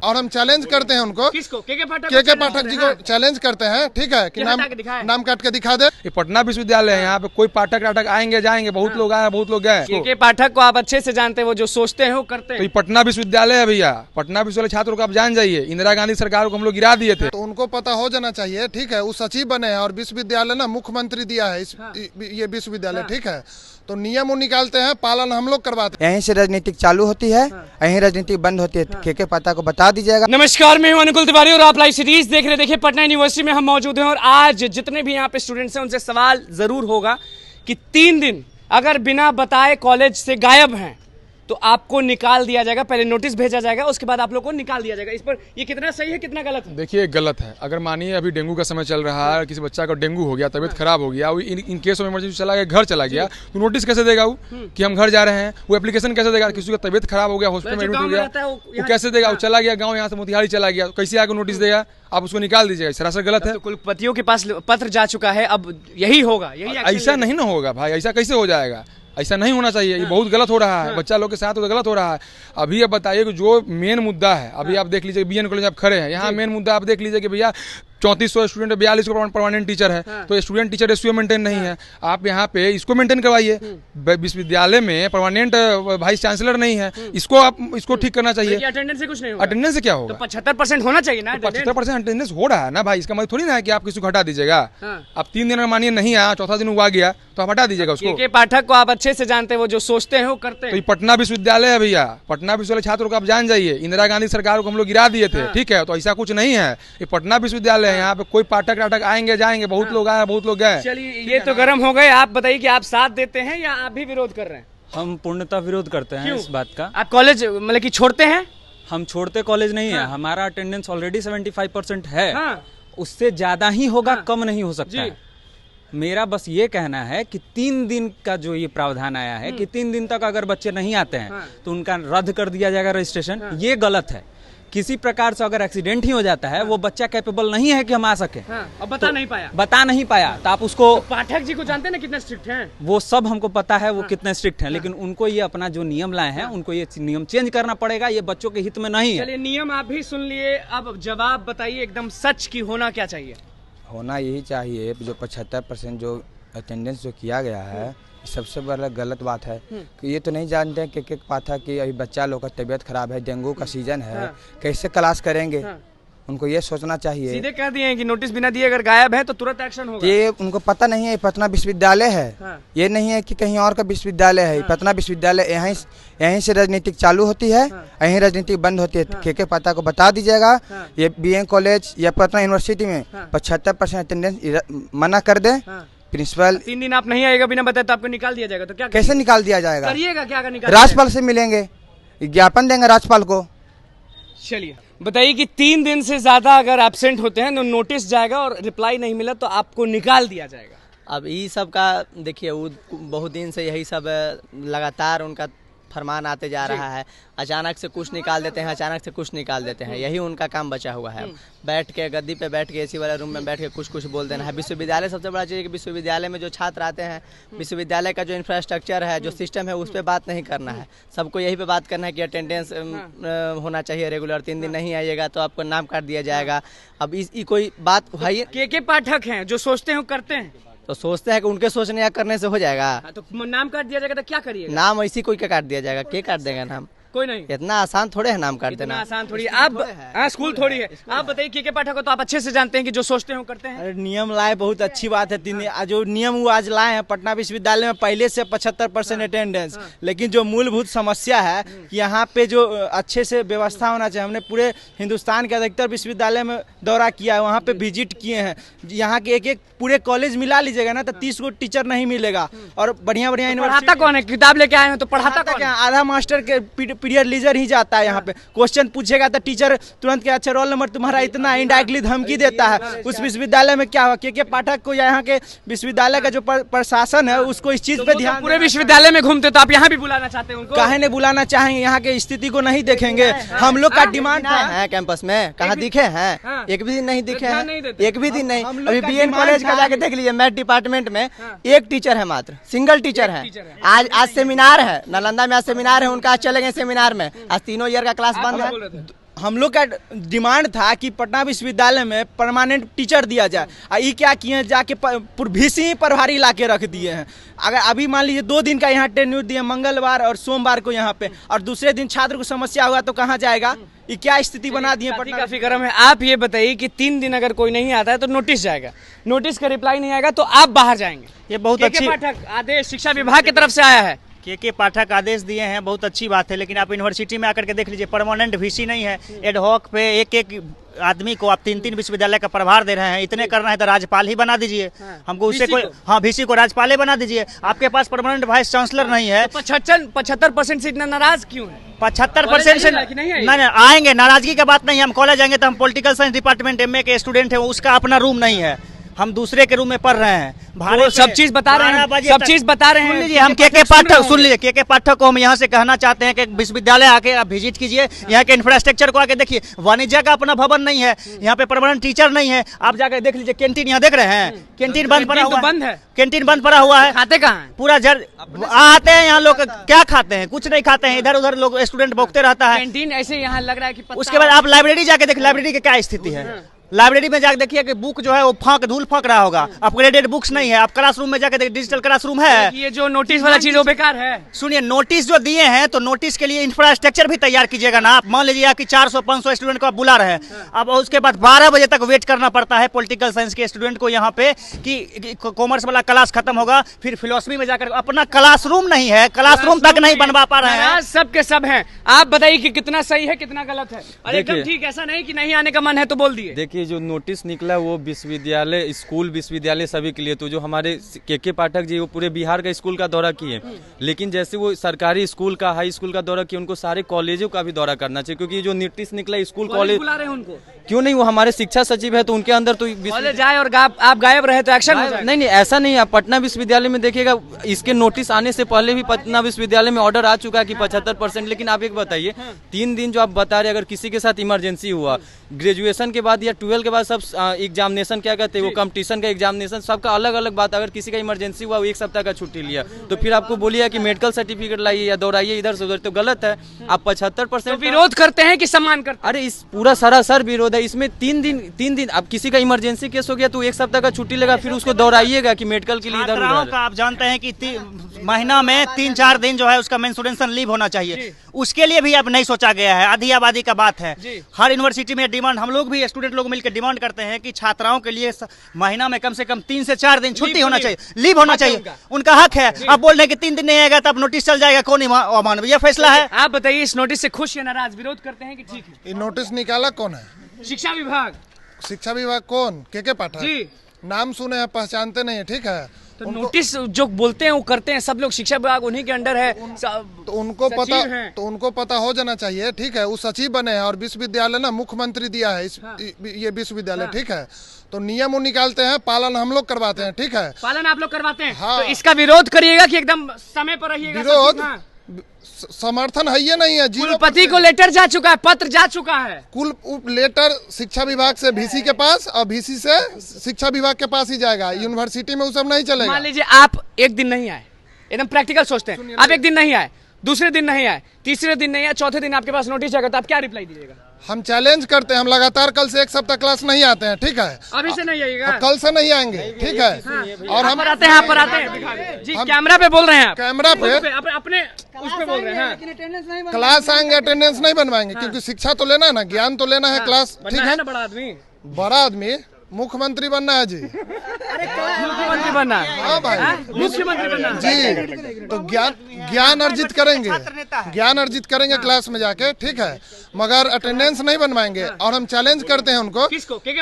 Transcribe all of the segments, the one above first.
और हम चैलेंज करते हैं उनको। किसको? के पाठक जी को चैलेंज करते हैं, ठीक है कि नाम काट के दिखा दे। ये पटना विश्वविद्यालय है, यहाँ पे कोई पाठक आएंगे जाएंगे, बहुत लोग आए बहुत लोग गए। के पाठक को आप अच्छे से जानते हैं, वो जो सोचते हैं वो करते हैं। तो ये पटना विश्वविद्यालय है भैया, पटना विश्वविद्यालय छात्रों को आप जान जाइए, इंदिरा गांधी सरकार को हम लोग गिरा दिए थे। तो उनको पता हो जाना चाहिए, ठीक है, वो सचिव बने हैं और विश्वविद्यालय ना मुख्यमंत्री दिया है ये विश्वविद्यालय, ठीक है, तो नियम वो निकालते हैं, पालन हम लोग करवाते हैं। यहीं से राजनीतिक चालू होती है, यहीं राजनीतिक बंद होती है। के पाठक को बता दीजिएगा। नमस्कार, मैं हूं अनुकुल तिवारी और आप लाइव सीरीज देख रहे। देखिए, पटना यूनिवर्सिटी में हम मौजूद हैं और आज जितने भी यहाँ पे स्टूडेंट्स हैं उनसे सवाल जरूर होगा कि 3 दिन अगर बिना बताए कॉलेज से गायब हैं तो आपको निकाल दिया जाएगा। पहले नोटिस भेजा जाएगा, उसके बाद आप लोग को निकाल दिया जाएगा। इस पर ये कितना सही है, कितना गलत है? देखिए, गलत है। अगर मानिए अभी डेंगू का समय चल रहा है, किसी बच्चा का डेंगू हो गया, तबीयत खराब हो गया, वो इन केस में इमरजेंसी चला गया, घर चला गया, तो नोटिस कैसे देगा वो कि हम घर जा रहे हैं? वो एप्लीकेशन कैसे देगा? किसी का तबीयत खराब हो गया, हॉस्पिटल में एडमिट हो गया, वो कैसे देगा? वो चला गया गाँव, यहाँ से मोतिहारी चला गया, कैसे आगे नोटिस देगा? आप उसको निकाल दीजिएगा, सरासर गलत है। कुलपतियों के पास पत्र जा चुका है, अब यही होगा, यही ऐसा नहीं ना होगा भाई, ऐसा कैसे हो जाएगा? ऐसा नहीं होना चाहिए, ये बहुत गलत हो रहा है। बच्चा लोग के साथ तो गलत हो रहा है। अभी अब बताइए कि जो मेन मुद्दा है, अभी आप देख लीजिए बीएन कॉलेज आप खड़े हैं, यहाँ मेन मुद्दा आप देख लीजिए कि भैया 3400 स्टूडेंट 4200 परमानेंट टीचर है, तो स्टूडेंट टीचर रेशियो मेंटेन नहीं है। आप यहाँ पे इसको मेंटेन करवाइए। विश्वविद्यालय में परमानेंट वाइस चांसलर नहीं है, इसको ठीक करना चाहिए। अटेंडेंस से कुछ नहीं होगा। अटेंडेंस से क्या होगा? तो 75% होना चाहिए ना। 75% अटेंडेंस हो रहा है ना भाई, इसका मतलब थोड़ी ना है कि आप किसी को हटा दीजिएगा। आप 3 दिन मानिए नहीं आया, चौथा दिन हुआ गया, तो आप हटा दीजिएगा उसको। के पाठक को आप अच्छे से जानते हैं, वो जो सोचते हैं वो करते हैं। तो ये पटना विश्वविद्यालय है भैया, पटना विश्वविद्यालय छात्रों को आप जान जाइए, इंदिरा गांधी सरकार को हम लोग गिरा दिए थे, ठीक है, तो ऐसा कुछ नहीं है। ये पटना विश्वविद्यालय है, यहाँ पे कोई पाठक आएंगे जाएंगे, बहुत लोग आए बहुत लोग गए। चलिए, ये तो गर्म हो गए। आप बताइए कि आप साथ देते हैं या आप भी विरोध कर रहे हैं? हम पूर्णतः विरोध करते हैं इस बात का। आप कॉलेज मतलब कि छोड़ते हैं? हम छोड़ते कॉलेज नहीं है, हमारा अटेंडेंस ऑलरेडी 75% है। उससे ज्यादा ही होगा, कम नहीं हो सकता है। मेरा बस ये कहना है कि 3 दिन का जो ये प्रावधान आया है कि 3 दिन तक अगर बच्चे नहीं आते हैं तो उनका रद्द कर दिया जाएगा रजिस्ट्रेशन, ये गलत है। किसी प्रकार से अगर एक्सीडेंट ही हो जाता है, वो बच्चा कैपेबल नहीं है कि हम आ सके, और बता नहीं पाया तो आप उसको। तो पाठक जी को जानते हैं ना कितना स्ट्रिक्ट हैं? वो सब हमको पता है वो कितने स्ट्रिक्ट हैं, लेकिन उनको ये अपना जो नियम लाए हैं उनको ये नियम चेंज करना पड़ेगा। ये बच्चों के हित में नहीं है। चलिए, नियम आप भी सुन लिए, अब जवाब बताइए एकदम सच की होना क्या चाहिए? होना यही चाहिए, जो 75% जो अटेंडेंस जो किया गया है, सबसे बड़ा गलत बात है कि ये तो नहीं जानते हैं कि पाठक कि अभी बच्चा लोग का तबीयत खराब है, डेंगू का सीजन है, कैसे क्लास करेंगे? उनको ये सोचना चाहिए। सीधे कह दिए कि नोटिस बिना दिए अगर गायब है तो तुरंत एक्शन होगा। ये उनको पता नहीं है, पटना विश्वविद्यालय है, ये नहीं है कि कहीं और का विश्वविद्यालय है। पटना विश्वविद्यालय यहीं से राजनीतिक चालू होती है, यहीं राजनीतिक बंद होती है। के पाठक को बता दीजिएगा, ये बीएन कॉलेज या पटना यूनिवर्सिटी में 75% अटेंडेंस मना कर दे। प्रिंसिपल 3 दिन आप नहीं आएगा बिना बताए तो आपको निकाल दिया जाएगा, तो क्या कैसे निकाल दिया जाएगा? करिएगा क्या? राज्यपाल से मिलेंगे, ज्ञापन देंगे राज्यपाल को। चलिए, बताइए कि 3 दिन से ज्यादा अगर एब्सेंट होते हैं तो नोटिस जाएगा और रिप्लाई नहीं मिला तो आपको निकाल दिया जाएगा। अब ये सब का देखिए, वो बहुत दिन से यही सब लगातार उनका फरमान आते जा रहा है। अचानक से कुछ निकाल देते हैं, अचानक से कुछ निकाल देते हैं, यही उनका काम बचा हुआ है। बैठ के गद्दी पे बैठ के एसी वाले रूम में बैठ के कुछ बोल देना है। विश्वविद्यालय सबसे बड़ा चीज़ है कि विश्वविद्यालय में जो छात्र आते हैं, विश्वविद्यालय का जो इंफ्रास्ट्रक्चर है, जो सिस्टम है, उस पर बात नहीं करना है। सबको यही पे बात करना है कि अटेंडेंस होना चाहिए रेगुलर। 3 दिन नहीं आइएगा तो आपको नाम काट दिया जाएगा। अब इस कोई बात है? के पाठक हैं जो सोचते हैं करते हैं, तो सोचते हैं कि उनके सोचने या करने से हो जाएगा। तो नाम काट दिया जाएगा तो क्या करिएगा? नाम ऐसी कोई का काट दिया जाएगा? के काट देगा नाम? कोई नहीं। इतना आसान थोड़े है नाम काट देना। आसान थोड़ी आप स्कूल थोड़ी है। आप बताइए, के पाठक को तो आप अच्छे से जानते हैं कि जो सोचते हैं करते हैं। नियम लाए, बहुत अच्छी बात है। जो नियम वो आज लाए हैं, पटना विश्वविद्यालय में पहले से 75% अटेंडेंस, लेकिन जो मूलभूत समस्या है कि यहाँ पे जो अच्छे से व्यवस्था होना चाहिए। हमने पूरे हिंदुस्तान के अधिकतर विश्वविद्यालय में दौरा किया है, वहाँ पे विजिट किए हैं। यहाँ के एक पूरे कॉलेज मिला लीजिएगा ना तो 30 गो टीचर नहीं मिलेगा। और बढ़िया पढ़ाता कौन है? किताब लेके आए हैं तो पढ़ाता कौन है? आधा मास्टर के पीरियड लीजर ही जाता है। यहाँ पे क्वेश्चन पूछेगा तो टीचर तुरंत के अच्छा रोल नंबर तुम्हारा इतना, इनडायरेक्टली धमकी देता है। उस विश्वविद्यालय में क्या हुआ? के पाठक को यहाँ के विश्वविद्यालय का जो प्रशासन है उसको इस चीज पे ध्यान। पूरे विश्वविद्यालय में घूमते तो आप यहाँ भी बुलाना चाहते हैं उनको? काहे नहीं बुलाना चाहेंगे? यहाँ के स्थिति को नहीं देखेंगे। हम लोग का डिमांड है कैंपस में, कहाँ दिखे हैं? एक भी दिन नहीं दिखे हैं, एक भी दिन नहीं। अभी बीएन कॉलेज का जाके देख लीजिए, मैथ डिपार्टमेंट में एक टीचर है, मात्र सिंगल टीचर है। आज सेमिनार है, नालंदा में आज सेमिनार है उनका, आज चले गए सेमिनार में। आज तीनों ईयर का क्लास बंद है। हम लोग का डिमांड था कि पटना विश्वविद्यालय में परमानेंट टीचर दिया जाए। ये क्या किए हैं, जाके VC प्रभारी ला के रख दिए हैं। अगर अभी मान लीजिए 2 दिन का यहाँ टेन्यूर दिए, मंगलवार और सोमवार को यहाँ पे, और दूसरे दिन छात्र को समस्या हुआ तो कहाँ जाएगा? ये क्या स्थिति बना दिए पटना। काफी गर्म है। आप ये बताइए कि 3 दिन अगर कोई नहीं आता है तो नोटिस जाएगा, नोटिस का रिप्लाई नहीं आएगा तो आप बाहर जाएंगे। ये बहुत अच्छी पाठक आदेश शिक्षा विभाग की तरफ से आया है। के पाठक आदेश दिए हैं, बहुत अच्छी बात है, लेकिन आप यूनिवर्सिटी में आकर के देख लीजिए, परमानेंट VC नहीं है। एडहॉक पे एक आदमी को आप 3 विश्वविद्यालय का प्रभार दे रहे हैं। इतने करना है तो राज्यपाल ही बना दीजिए। हमको उससे कोई VC को राज्यपाल ही बना दीजिए। आपके पास परमानेंट वाइस चांसलर नहीं है। 75% से इतना नाराज क्यों है? 75% से नहीं आएंगे। नाराजगी का बात नहीं है। हम कॉलेज आएंगे तो हम पॉलिटिकल साइंस डिपार्टमेंट MA के स्टूडेंट है, उसका अपना रूम नहीं है, हम दूसरे के रूम में पढ़ रहे हैं। वो सब चीज बता रहे हैं, सब चीज बता रहे हैं। सुन लीजिए, हम के पाठक सुन लीजिए, के पाठक को हम यहाँ से कहना चाहते हैं कि विश्वविद्यालय आके आप विजिट कीजिए, यहाँ के इंफ्रास्ट्रक्चर को आके देखिए। वाणिज्य का अपना भवन नहीं है, यहाँ पे परमानेंट टीचर नहीं है। आप जाकर देख लीजिए, कैंटीन यहाँ देख रहे हैं, कैंटीन बंद पड़ा हुआ है, कैंटीन बंद पड़ा हुआ है। खाते कहाँ हैं? पूरा आते हैं यहाँ लोग, क्या खाते हैं? कुछ नहीं खाते हैं। इधर उधर लोग स्टूडेंट भोगते रहता है। कैंटीन ऐसे यहाँ लग रहा है कि उसके बाद आप लाइब्रेरी जाके देखिए, लाइब्रेरी की क्या स्थिति है। लाइब्रेरी में जाकर देखिए कि बुक जो है वो धूल फाँक रहा होगा, अपग्रेडेड बुक्स नहीं है। आप क्लासरूम में जाकर देखिए, डिजिटल क्लासरूम है। ये जो नोटिस वाला चीज वो बेकार है। सुनिए, नोटिस जो दिए हैं तो नोटिस के लिए इंफ्रास्ट्रक्चर भी तैयार कीजिएगा ना। आप मान लीजिए कि 400-500 स्टूडेंट को आप बुला रहे हैं, अब उसके बाद 12 बजे तक वेट करना पड़ता है पॉलिटिकल साइंस के स्टूडेंट को यहाँ पे कि कॉमर्स वाला क्लास खत्म होगा, फिर फिलोसफी में जाकर अपना क्लासरूम नहीं है, क्लासरूम तक नहीं बनवा पा रहे हैं। सब के सब हैं। आप बताइए कि कितना सही है कितना गलत है। और एकदम ठीक ऐसा नहीं कि नहीं आने का मन है तो बोल दिए। देखिए, जो नोटिस निकला वो विश्वविद्यालय, स्कूल, विश्वविद्यालय सभी के लिए। तो जो हमारे के पाठक जी वो पूरे बिहार का स्कूल का दौरा किए, लेकिन जैसे वो सरकारी स्कूल का, हाई स्कूल का दौरा किए, उनको सारे कॉलेजों का भी दौरा करना चाहिए। क्योंकि जो नोटिस निकला स्कूल कॉलेज बुला रहे हैं उनको, क्यों नहीं? वो हमारे शिक्षा सचिव है तो उनके अंदर तो कॉलेज आए और आप गायब रहे तो एक्शन हो जाएगा। नहीं, ऐसा नहीं है। पटना विश्वविद्यालय में देखिएगा, इसके नोटिस आने से पहले भी पटना विश्वविद्यालय में ऑर्डर आ चुका है कि 75%। लेकिन आप एक बताइए, 3 दिन जो आप बता रहे, अगर किसी के साथ इमरजेंसी हुआ, ग्रेजुएशन के बाद या 12 के बाद सब एग्जामिनेशन क्या कहते हैं, वो कंपटीशन का एग्जामिनेशन, सबका अलग अलग बात। अगर किसी का इमरजेंसी हुआ, वो 1 सप्ताह का छुट्टी लिया, तो फिर आपको बोलिए कि मेडिकल सर्टिफिकेट लाइए या दौड़ाइए इधर से उधर, तो गलत है। आप 75% विरोध करते हैं कि सम्मान करते हैं? अरे इस पूरा सरासर विरोध है इसमें। 3 दिन अब किसी का इमरजेंसी केस हो गया तो 1 सप्ताह का छुट्टी लेगा, फिर उसको दौड़ाइएगा कि मेडिकल के लिए इधर उधर। आप जानते हैं कि महीना में 3-4 दिन जो है उसका मेंस्ट्रुएशन लीव होना चाहिए, उसके लिए भी अब नहीं सोचा गया है। आधी आबादी का बात है। हर यूनिवर्सिटी में डिमांड, हम लोग भी स्टूडेंट लोग मिलकर डिमांड करते हैं कि छात्राओं के लिए महीना में कम से कम 3 से 4 दिन छुट्टी होना चाहिए, लीव होना चाहिए, उनका हक है। आप बोल रहे हैं कि 3 दिन नहीं आएगा तब नोटिस चल जाएगा, कौन अमानवीय फैसला है? आप बताइए, इस नोटिस से खुश या नाराज? विरोध करते हैं कि ठीक है? ये नोटिस निकाला कौन है? शिक्षा विभाग। शिक्षा विभाग कौन? के पाठक जी, नाम सुने हैं, पहचानते नहीं है, ठीक है। तो नोटिस जो बोलते हैं वो करते हैं सब लोग। शिक्षा विभाग उन्हीं के अंडर है, तो उनको पता हो जाना चाहिए, ठीक है। वो सचिव बने हैं और विश्वविद्यालय ना मुख्यमंत्री दिया है ये विश्वविद्यालय, ठीक है। तो नियम वो निकालते हैं, पालन हम लोग करवाते हैं, ठीक है। पालन आप लोग करवाते हैं। हाँ। तो इसका विरोध करिएगा कि एकदम समय पर रहिएगा? विरोध समर्थन है ये नहीं है। कुलपति को लेटर जा चुका है, पत्र जा चुका है। लेटर शिक्षा विभाग से VC के पास और VC से शिक्षा विभाग के पास ही जाएगा। यूनिवर्सिटी में वो सब नहीं चलेगा। मान लीजिए आप एक दिन नहीं आए, एकदम प्रैक्टिकल सोचते हैं, आप एक दिन नहीं आए, दूसरे दिन नहीं आए, तीसरे दिन नहीं आए, चौथे दिन आपके पास नोटिस जाएगा, तो आप क्या रिप्लाई दीजिएगा? हम चैलेंज करते हैं, हम लगातार कल से 1 सप्ताह क्लास नहीं आते हैं, ठीक है। अभी से नहीं आइएगा, कल से नहीं आएंगे, ठीक है। और हम आते हैं, यहाँ पर आते हैं जी, कैमरा पे बोल रहे हैं आप, कैमरा पे अपने उस पे बोल रहे हैं। क्लास आएंगे, अटेंडेंस नहीं बनवाएंगे, क्योंकि शिक्षा तो लेना है ना, ज्ञान तो लेना है, क्लास, ठीक है। बड़ा आदमी मुख्यमंत्री बनना है जी। मुख्यमंत्री बनना है? हाँ भाई, मुख्यमंत्री बनना जी। तो ज्ञान अर्जित करेंगे क्लास में जाके, ठीक है। मगर अटेंडेंस नहीं बनवाएंगे। और हम चैलेंज करते हैं उनको, किसको? के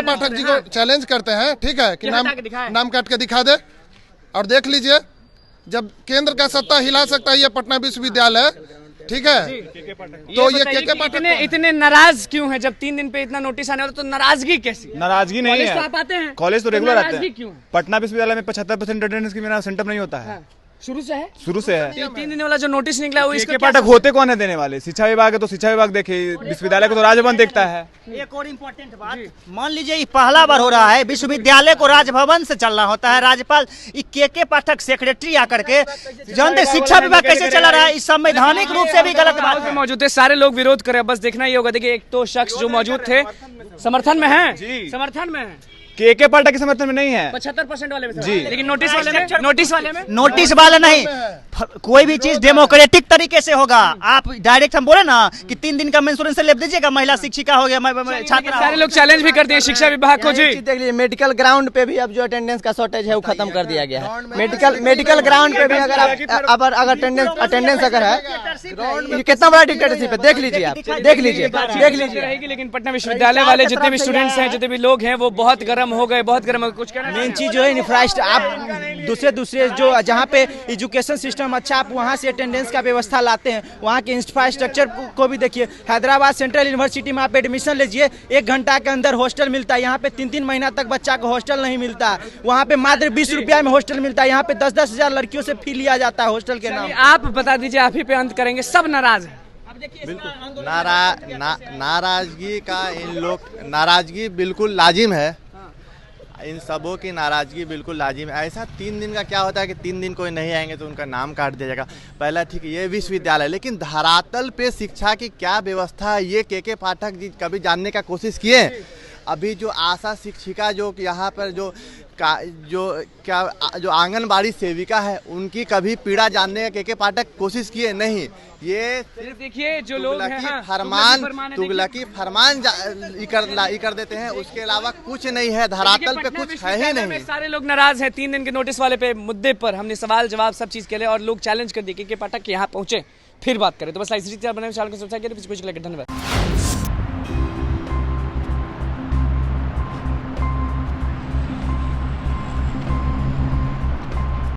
पाठक जी को चैलेंज करते हैं, ठीक है, कि नाम काट के दिखा दे। और देख लीजिए, जब केंद्र का सत्ता हिला सकता है ये पटना विश्वविद्यालय, ठीक है। तो ये के पाठक इतने नाराज क्यों है? जब 3 दिन पे इतना नोटिस आने वाला तो नाराजगी कैसी? नाराजगी नहीं है, तो आप आते हैं, कॉलेज तो रेगुलर आते हैं। क्यों? पटना विश्वविद्यालय में 75% अटेंडेंस की मेरा सेंटर नहीं होता है। शुरू से है, शुरू से है। 3 दिन वाला जो नोटिस निकला वो इसका के पाठक होते कौन है देने वाले? शिक्षा विभाग है तो शिक्षा विभाग देखे, विश्वविद्यालय को तो राजभवन देखता है। एक और इम्पोर्टेंट बात, मान लीजिए ये पहला बार हो रहा है, विश्वविद्यालय को राजभवन से चलना होता है। राज्यपाल के पाठक सेक्रेटरी आकर के जानते शिक्षा विभाग कैसे चला रहा है, इस संवैधानिक रूप से भी गलत बात है। मौजूद थे, सारे लोग विरोध कर रहे हैं, बस देखना ही होगा। देखिए एक तो शख्स जो मौजूद थे समर्थन में है, समर्थन में है, के पाठक के समर्थन में नहीं है, 75% वाले में जी, लेकिन नोटिस वाले में नोटिस वाले नहीं। कोई भी चीज डेमोक्रेटिक तरीके से होगा। आप डायरेक्ट हम बोले ना कि 3 दिन का मेंसुरेंस स्लिप दीजिएगा, महिला शिक्षिका हो गया, छात्र, सारे लोग चैलेंज भी करते हैं शिक्षा विभाग को। जी देख लीजिए, मेडिकल ग्राउंड पे भी अब जो अटेंडेंस का शॉर्टेज है वो खत्म कर दिया गया है। मेडिकल ग्राउंड पे भी अगर अटेंडेंस अगर है, ये कितना बड़ा डिक्टेटरशिप है, देख लीजिए आप, देख लीजिए रहेगी। लेकिन पटना विश्वविद्यालय वाले जितने भी स्टूडेंट्स हैं, जितने भी लोग हैं, वो बहुत गर्म हो गए, बहुत गर्म हो गए। कुछ कहना मेन चीज जो है इंफ्रास्ट्रक्चर, आप दूसरे जो जहाँ पे एजुकेशन सिस्टम अच्छा, आप वहाँ से अटेंडेंस का व्यवस्था लाते हैं, वहाँ के इंफ्रास्ट्रक्चर को भी देखिए। हैदराबाद सेंट्रल यूनिवर्सिटी में आप एडमिशन लीजिए, 1 घंटा के अंदर हॉस्टल मिलता है। यहाँ पे 3-3 महीना तक बच्चा को हॉस्टल नहीं मिलता। वहाँ पे मात्र 20 रुपया में हॉस्टल मिलता है, यहाँ पे 10-10 हजार लड़कियों से फी लिया जाता है हॉस्टल के नाम। आप बता दीजिए, आप ही पे अंत करेंगे, सब नाराज है। नाराजगी का इन लोग नाराजगी बिल्कुल लाजिम है, इन सबों की नाराजगी बिल्कुल लाजिम है। ऐसा 3 दिन का क्या होता है कि 3 दिन कोई नहीं आएंगे तो उनका नाम काट दिया जाएगा। पहला ठीक है, ये विश्वविद्यालय, लेकिन धरातल पे शिक्षा की क्या व्यवस्था है ये के पाठक जी कभी जानने का कोशिश किए? अभी जो आशा शिक्षिका जो यहाँ पर जो आंगनबाड़ी सेविका है, उनकी कभी पीड़ा जानने का के पाठक कोशिश किए नहीं। ये सिर्फ देखिए जो लोग हैं, तुगलकी फरमान कर देते हैं, उसके अलावा कुछ नहीं है, धरातल पे कुछ है ही नहीं। सारे लोग नाराज हैं 3 दिन के नोटिस वाले पे मुद्दे पर। हमने सवाल जवाब सब चीज के लिए और लोग चैलेंज कर दिए के पाठक यहाँ पहुंचे, फिर बात करें। तो बस इसी तरह बने, चैनल को सब्सक्राइब करें। धन्यवाद।